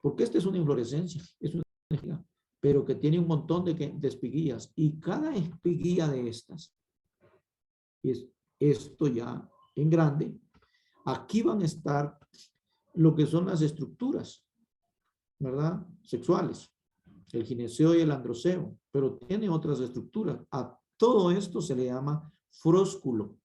porque esta es una inflorescencia, es una espiga, pero que tiene un montón de espiguillas, y cada espiguilla de estas es esto ya en grande. Aquí van a estar lo que son las estructuras, ¿verdad? Sexuales, el gineceo y el androceo, pero tiene otras estructuras. A todo esto se le llama frósculo.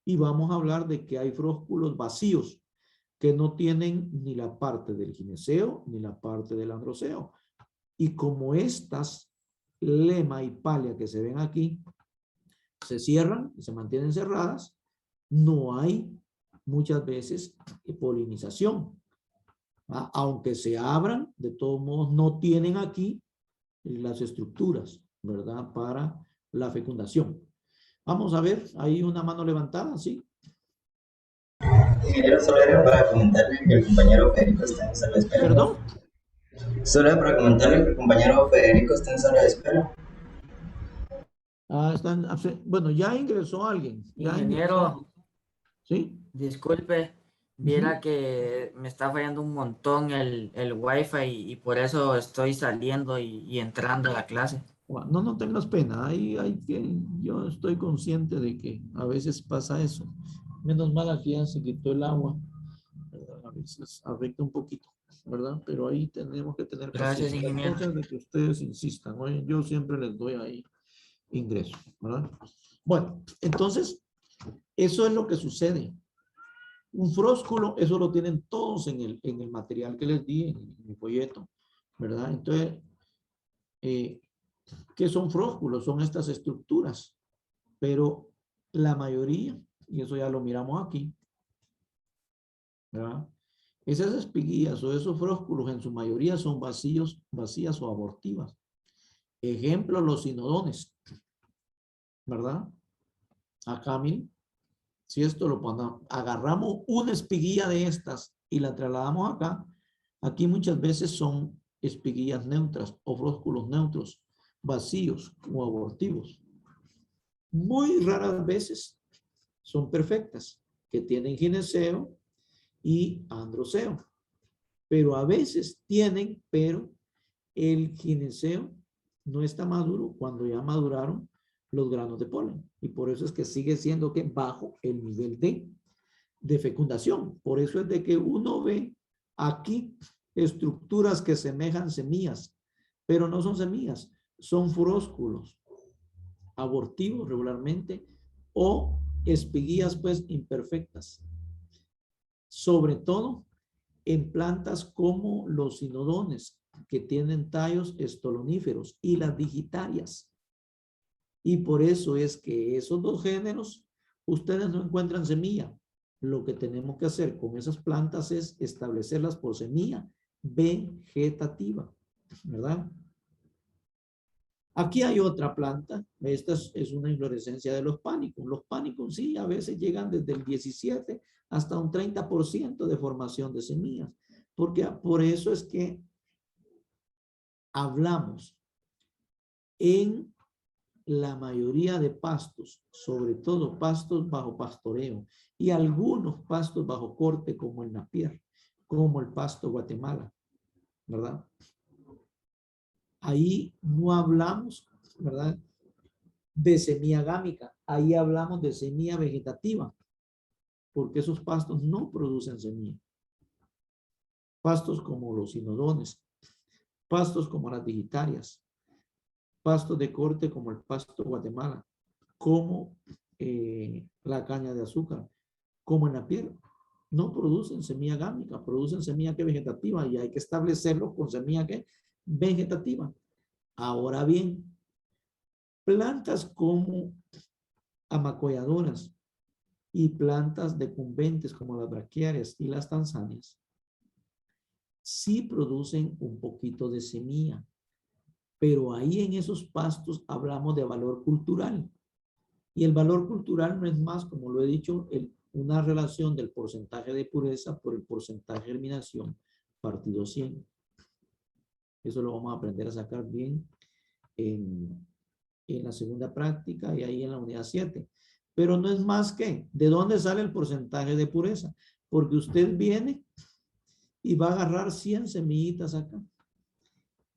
Y vamos a hablar de que hay frósculos vacíos que no tienen ni la parte del gineceo ni la parte del androceo. Y como estas lema y palia que se ven aquí se cierran y se mantienen cerradas, no hay muchas veces polinización. Aunque se abran, de todos modos no tienen aquí las estructuras, ¿verdad? Para la fecundación. Vamos a ver, ahí una mano levantada, ¿sí? Ingeniero, solo era para comentarle que el compañero Federico está en sala de espera. ¿Perdón? Solo era para comentarle que el compañero Federico está en sala de espera. Bueno, ya ingresó alguien. Ya ingresó. Ingeniero, ¿Sí? disculpe, viera que me está fallando un montón el wifi y por eso estoy saliendo y entrando a la clase. No, no tengas pena. Yo estoy consciente de que a veces pasa eso. Menos mal aquí ya se quitó el agua. A veces afecta un poquito, ¿verdad? Pero ahí tenemos que tener Gracias, paciencia. ingeniero. Entonces, de que ustedes insistan, oye, yo siempre les doy ahí ingreso, ¿verdad? Bueno, entonces, eso es lo que sucede. Un frósculo, eso lo tienen todos en el material que les di, en mi folleto, ¿verdad? Entonces, ¿qué son frósculos? Son estas estructuras, pero la mayoría, y eso ya lo miramos aquí, ¿verdad? Esas espiguillas o esos frósculos en su mayoría son vacías o abortivas. Ejemplo, los sinodones, ¿verdad? Acá, miren, si esto lo ponemos, agarramos una espiguilla de estas y la trasladamos acá, aquí muchas veces son espiguillas neutras o flósculos neutros, vacíos o abortivos. Muy raras veces son perfectas, que tienen gineceo y androceo, pero a veces tienen, pero el gineceo no está maduro cuando ya maduraron los granos de polen. Y por eso es que sigue siendo que bajo el nivel de fecundación. Por eso es de que uno ve aquí estructuras que semejan semillas, pero no son semillas, son frósculos abortivos regularmente o espiguillas pues imperfectas. Sobre todo en plantas como los sinodones, que tienen tallos estoloníferos, y las digitarias. Y por eso es que esos dos géneros, ustedes no encuentran semilla. Lo que tenemos que hacer con esas plantas es establecerlas por semilla vegetativa, ¿verdad? Aquí hay otra planta. Esta es una inflorescencia de los pánicos. Los pánicos sí, a veces llegan desde el 17 hasta un 30% de formación de semillas. Porque por eso es que hablamos en la mayoría de pastos, sobre todo pastos bajo pastoreo y algunos pastos bajo corte como el napier, como el pasto Guatemala, ¿verdad? Ahí no hablamos, ¿verdad?, de semilla gámica, ahí hablamos de semilla vegetativa, porque esos pastos no producen semilla. Pastos como los sinodones, pastos como las digitarias, pastos de corte como el pasto Guatemala, como la caña de azúcar, como en la piel, no producen semilla gámica, producen semilla que vegetativa, y hay que establecerlo con semilla que vegetativa. Ahora bien, plantas como amacolladoras y plantas decumbentes como las braquiarias y las tanzanias sí producen un poquito de semilla, pero ahí en esos pastos hablamos de valor cultural. Y el valor cultural no es más, como lo he dicho, una relación del porcentaje de pureza por el porcentaje de germinación partido 100. Eso lo vamos a aprender a sacar bien en la segunda práctica y ahí en la unidad 7. Pero no es más que, ¿de dónde sale el porcentaje de pureza? Porque usted viene y va a agarrar 100 semillitas acá.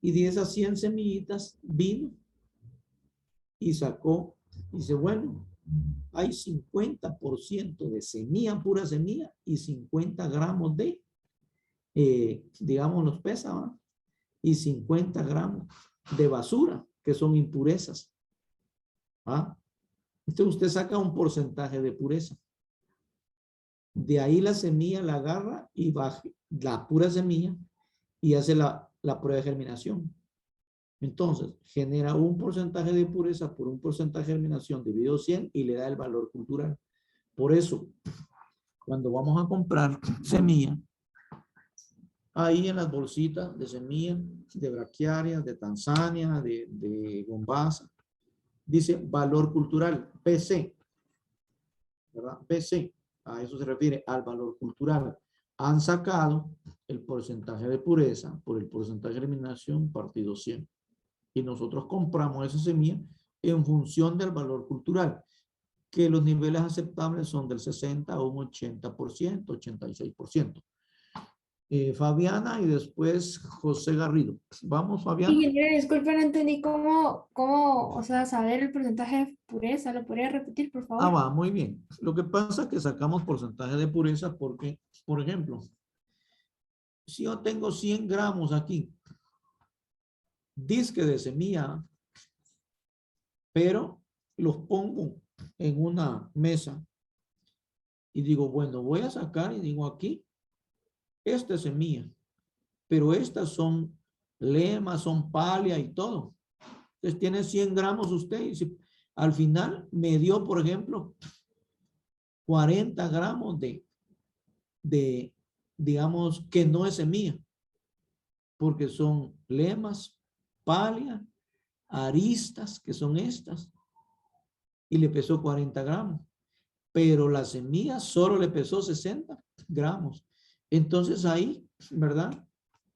Y de esas 100 semillitas vino y sacó, dice, bueno, hay 50% de semilla, pura semilla, y 50 gramos de, digamos, los pesa, ¿va? Y 50 gramos de basura, que son impurezas. ¿Ah? Entonces usted saca un porcentaje de pureza. De ahí la semilla la agarra y baja la pura semilla y hace la prueba de germinación. Entonces, genera un porcentaje de pureza por un porcentaje de germinación dividido 100 y le da el valor cultural. Por eso, cuando vamos a comprar semilla, ahí en las bolsitas de semilla, de braquiarias, de Tanzania, de Gombasa, dice valor cultural, PC, ¿verdad? PC, a eso se refiere, al valor cultural. Han sacado el porcentaje de pureza por el porcentaje de germinación partido 100. Y nosotros compramos esa semilla en función del valor cultural, que los niveles aceptables son del 60 a un 80%, 86%. Fabiana y después José Garrido. Vamos, Fabiana. Ingeniero, disculpe, no entendí o sea, saber el porcentaje de pureza. ¿Lo podría repetir, por favor? Va, muy bien. Lo que pasa es que sacamos porcentaje de pureza porque, por ejemplo, si yo tengo 100 gramos aquí, disque de semilla, pero los pongo en una mesa y digo, bueno, voy a sacar y digo aquí, esta es semilla, pero estas son lemas, son palia y todo. Entonces tiene 100 gramos usted y si al final me dio, por ejemplo, 40 gramos de, digamos, que no es semilla, porque son lemas, palia, aristas, que son estas, y le pesó 40 gramos, pero la semilla solo le pesó 60 gramos. Entonces ahí, ¿verdad?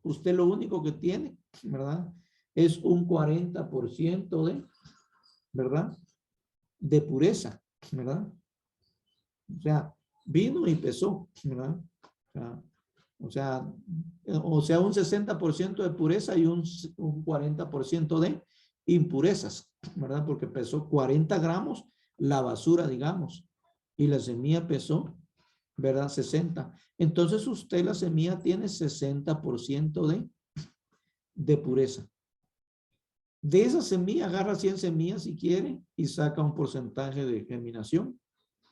Usted lo único que tiene, ¿verdad? Es un 40% de, ¿verdad? De pureza, ¿verdad? O sea, vino y pesó, ¿verdad? O sea, un 60% de pureza y un 40% de impurezas, ¿verdad? Porque pesó 40 gramos la basura, digamos, y la semilla pesó, ¿verdad? 60. Entonces usted la semilla tiene 60% de pureza. De esa semilla agarra 100 semillas si quiere y saca un porcentaje de germinación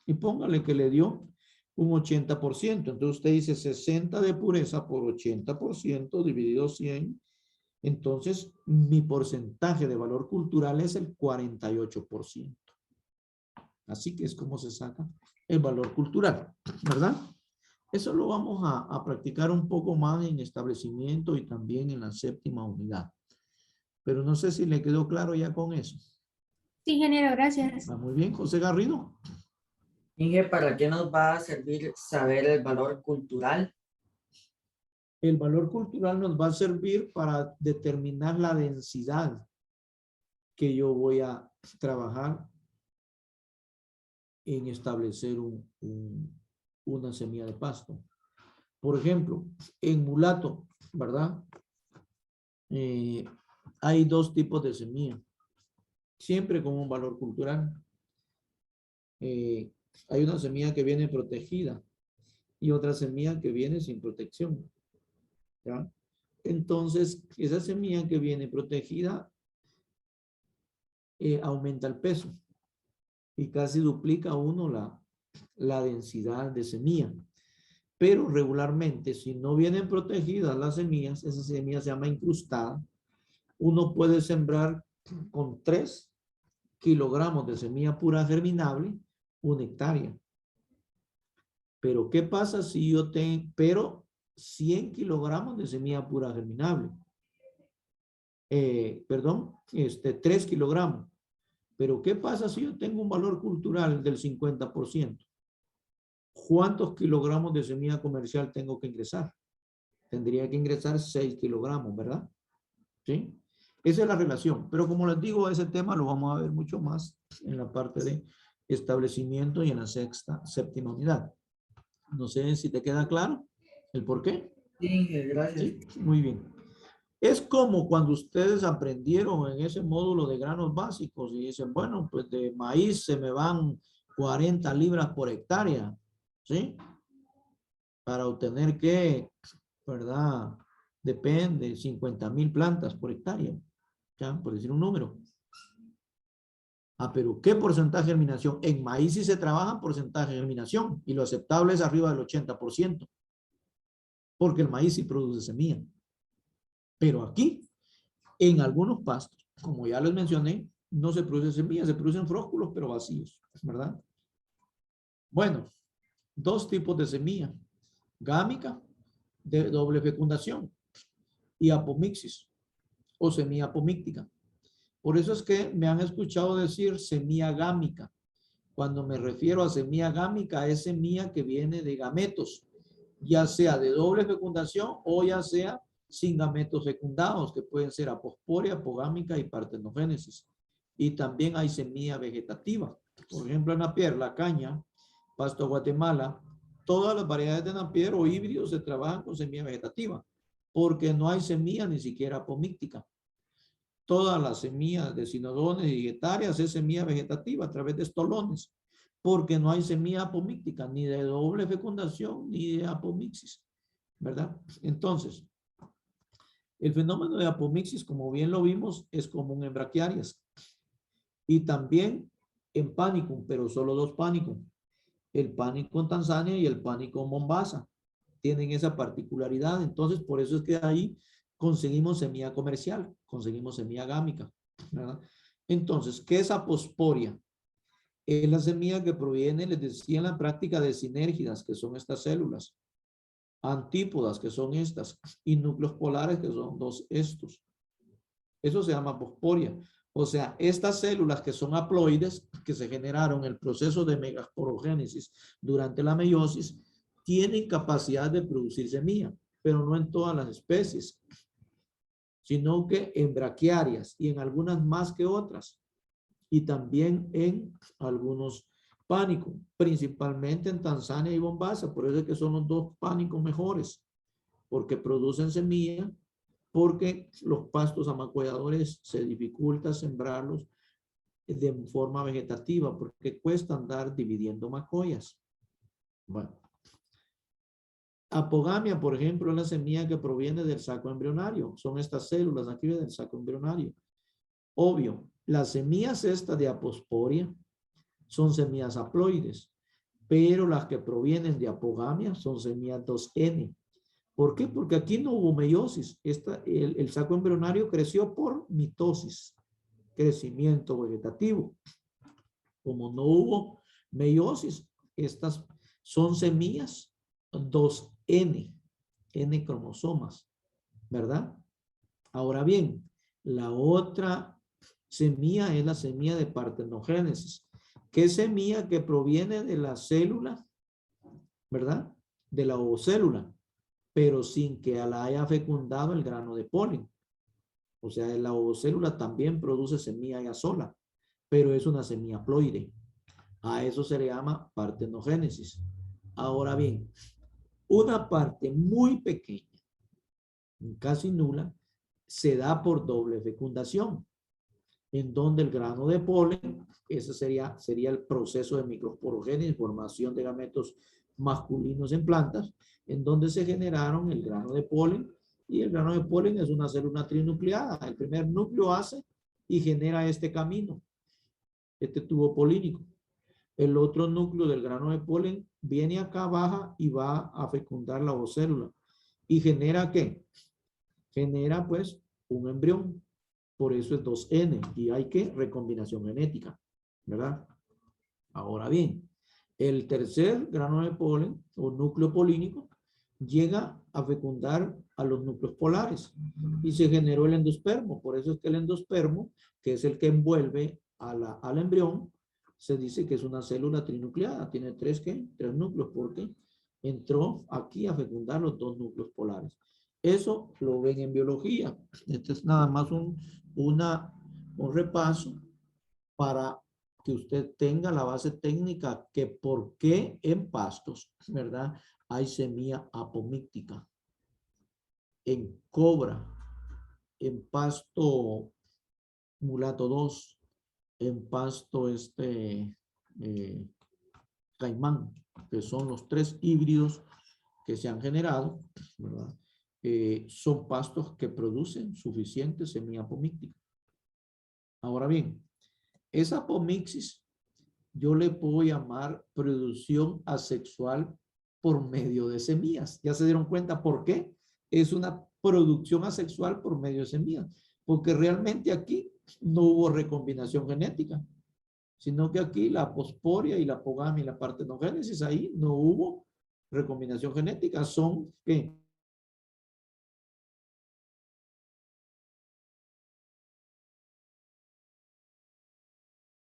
y póngale que le dio un 80%. Entonces usted dice 60 de pureza por 80% dividido 100. Entonces mi porcentaje de valor cultural es el 48%. Así que es como se saca el valor cultural, ¿verdad? Eso lo vamos a practicar un poco más en establecimiento y también en la 7ª unidad. Pero no sé si le quedó claro ya con eso. Sí, ingeniero, gracias. Muy bien, José Garrido. Inge, ¿para qué nos va a servir saber el valor cultural? El valor cultural nos va a servir para determinar la densidad que yo voy a trabajar en establecer una semilla de pasto. Por ejemplo, en mulato, ¿verdad? Hay 2 tipos de semilla, siempre con un valor cultural. Hay una semilla que viene protegida y otra semilla que viene sin protección, ¿ya? Entonces, esa semilla que viene protegida aumenta el peso y casi duplica uno la densidad de semilla. Pero regularmente, si no vienen protegidas las semillas, esa semilla se llama incrustada. Uno puede sembrar con 3 kilogramos de semilla pura germinable, 1 hectárea. Pero ¿qué pasa si yo tengo, 100 kilogramos de semilla pura germinable? 3 kilogramos. Pero ¿qué pasa si yo tengo un valor cultural del 50%? ¿Cuántos kilogramos de semilla comercial tengo que ingresar? Tendría que ingresar 6 kilogramos, ¿verdad? ¿Sí? Esa es la relación. Pero como les digo, ese tema lo vamos a ver mucho más en la parte de establecimiento y en la 7ª unidad. No sé si te queda claro el por qué. Sí, gracias. Sí, muy bien. Es como cuando ustedes aprendieron en ese módulo de granos básicos y dicen, bueno, pues de maíz se me van 40 libras por hectárea, ¿sí? Para obtener que, ¿verdad? Depende, 50,000 plantas por hectárea, ¿ya? Por decir un número. Ah, pero ¿qué porcentaje de germinación? En maíz sí se trabaja porcentaje de germinación y lo aceptable es arriba del 80%, porque el maíz sí produce semilla. Pero aquí, en algunos pastos, como ya les mencioné, no se produce semilla, se producen flósculos, pero vacíos, ¿verdad? Bueno, dos tipos de semilla, gámica, de doble fecundación, y apomixis, o semilla apomíctica. Por eso es que me han escuchado decir semilla gámica. Cuando me refiero a semilla gámica, es semilla que viene de gametos, ya sea de doble fecundación o ya sea sin gametos fecundados, que pueden ser aposporia, apogámica y partenogénesis. Y también hay semilla vegetativa. Por ejemplo, en Napier, la caña, Pasto Guatemala, todas las variedades de Napier o híbridos se trabajan con semilla vegetativa, porque no hay semilla ni siquiera apomíctica. Todas las semillas de sinodones y guetarias es semilla vegetativa a través de estolones, porque no hay semilla apomíctica, ni de doble fecundación, ni de apomixis, ¿verdad? Entonces, el fenómeno de apomixis, como bien lo vimos, es común en braquiarias y también en panicum, pero solo dos panicum. El pánico en Tanzania y el pánico en Mombasa tienen esa particularidad. Entonces, por eso es que ahí conseguimos semilla comercial, conseguimos semilla gámica, ¿verdad? Entonces, ¿qué es aposporia? Es la semilla que proviene, les decía en la práctica, de sinérgidas, que son estas células, antípodas, que son estas, y núcleos polares, que son dos estos. Eso se llama aposporia. O sea, estas células que son haploides, que se generaron en el proceso de megasporogénesis durante la meiosis, tienen capacidad de producir semilla, pero no en todas las especies, sino que en braquiarias y en algunas más que otras, y también en algunos pánicos, principalmente en Tanzania y Mombasa. Por eso es que son los dos pánicos mejores, porque producen semilla, porque los pastos amacuelladores se dificulta sembrarlos de forma vegetativa, porque cuesta andar dividiendo macoyas. Bueno, apogamia, por ejemplo, es la semilla que proviene del saco embrionario. Son estas células aquí del saco embrionario. Obvio, las semillas estas de aposporia son semillas haploides, pero las que provienen de apogamia son semillas 2N. ¿Por qué? Porque aquí no hubo meiosis. El saco embrionario creció por mitosis, crecimiento vegetativo. Como no hubo meiosis, estas son semillas 2N, N cromosomas, ¿verdad? Ahora bien, la otra semilla es la semilla de partenogénesis, que es semilla que proviene de la célula, ¿verdad? De la ovocélula, pero sin que la haya fecundado el grano de polen. O sea, la ovocélula también produce semilla ella sola, pero es una semilla haploide. A eso se le llama partenogénesis. Ahora bien, una parte muy pequeña, casi nula, se da por doble fecundación, en donde el grano de polen, ese sería el proceso de microsporogénesis, formación de gametos masculinos en plantas, en donde se generaron el grano de polen, y el grano de polen es una célula trinucleada. El primer núcleo hace y genera este camino, este tubo polínico. El otro núcleo del grano de polen viene acá, baja y va a fecundar la ovocélula. ¿Y genera qué? Genera pues un embrión. Por eso es 2N y hay que recombinación genética, ¿verdad? Ahora bien, el tercer grano de polen o núcleo polínico llega a fecundar a los núcleos polares y se generó el endospermo. Por eso es que el endospermo, que es el que envuelve al embrión, se dice que es una célula trinucleada. Tiene tres núcleos porque entró aquí a fecundar los dos núcleos polares. Eso lo ven en biología. Este es nada más un repaso para que usted tenga la base técnica que por qué en pastos, ¿verdad? Hay semilla apomíctica. en Cobra, en Pasto Mulato 2, en Pasto Caimán, que son los 3 híbridos que se han generado, ¿verdad? Son pastos que producen suficiente semilla apomíctica. Ahora bien, esa apomixis yo le puedo llamar producción asexual por medio de semillas. ¿Ya se dieron cuenta por qué? Es una producción asexual por medio de semillas. Porque realmente aquí no hubo recombinación genética, sino que aquí la aposporia y la apogamia y la partenogénesis, ahí no hubo recombinación genética. Son, ¿qué?